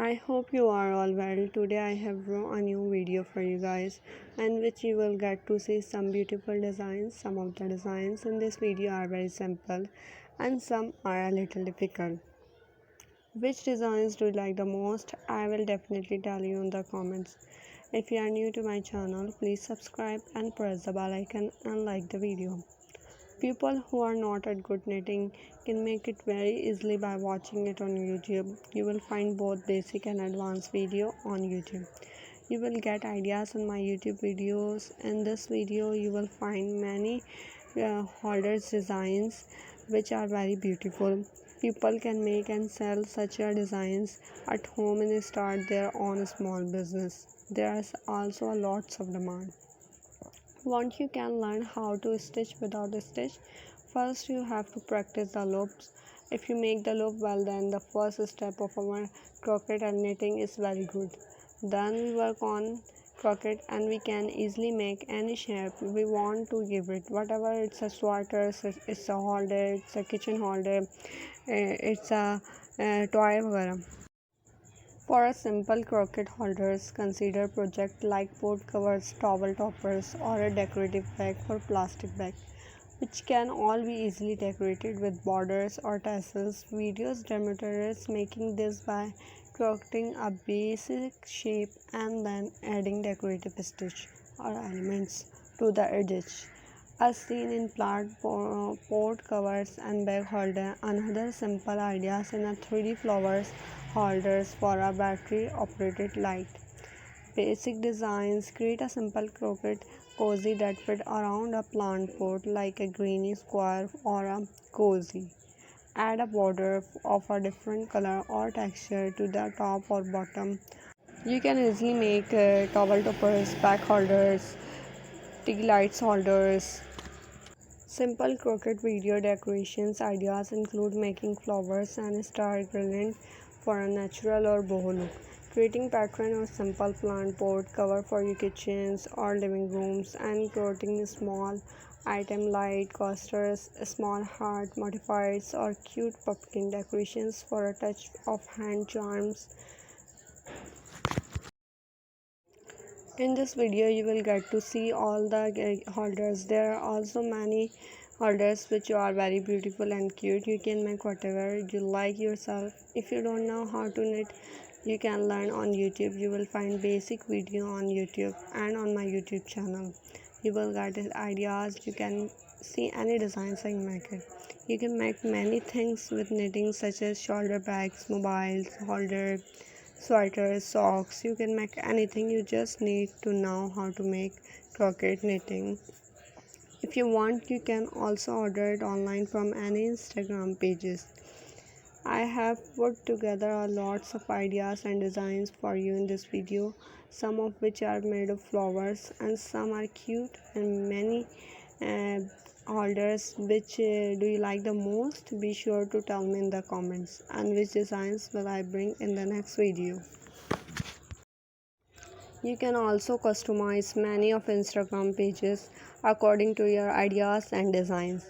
I hope you are all well. Today I have brought a new video for you guys, in which you will get to see some beautiful designs. Some of the designs in this video are very simple and some are a little difficult. Which designs do you like the most? I will definitely tell you in the comments. If you are new to my channel, please subscribe and press the bell icon and like the video. People who are not at good knitting can make it very easily by watching it on YouTube. You will find both basic and advanced video on YouTube. You will get ideas on my YouTube videos. In this video, you will find many holders designs which are very beautiful. People can make and sell such designs at home and start their own small business. There is also lots of demand. Want you can learn how to stitch without a stitch. First you have to practice the loops. If you make the loop well, then the first step of our crochet and knitting is very good. Then we work on crochet and we can easily make any shape we want to give it, whatever. It's a sweater, it's a holder, it's a kitchen holder, it's a toy वगैरह. For a simple crochet holders, consider project like pot covers, towel toppers, or a decorative bag for plastic bag, which can all be easily decorated with borders or tassels. Videos demonstrates making this by crocheting a basic shape and then adding decorative stitch or elements to the edges. As seen in pot covers and bag holder, another simple ideas in a 3D flowers holders for a battery operated light. Basic designs: create a simple crochet cozy that fit around a plant pot like a greeny square or a cozy. Add a border of a different color or texture to the top or bottom. You can easily make towel toppers, back holders, tea lights holders. Simple crochet video decorations ideas include making flowers and star garland for a natural or boho look, creating pattern or simple plant pot cover for your kitchens or living rooms, and creating small item like coasters, small heart modifiers, or cute pumpkin decorations for a touch of hand charms. In this video you will get to see all the holders. There are also many holders which are very beautiful and cute. You can make whatever you like yourself. If you don't know how to knit, you can learn on YouTube. You will find basic video on YouTube and on my YouTube channel. You will get ideas. You can see any designs I make it. You can make many things with knitting, such as shoulder bags, mobiles, holder, sweaters, socks. You can make anything. You just need to know how to make crochet knitting. If you want, you can also order it online from any Instagram pages. I have put together a lots of ideas and designs for you in this video, some of which are made of flowers and some are cute, and many uh, holders. Which do you like the most? Be sure to tell me in the comments, and which designs will I bring in the next video. You can also customize many of Instagram pages according to your ideas and designs.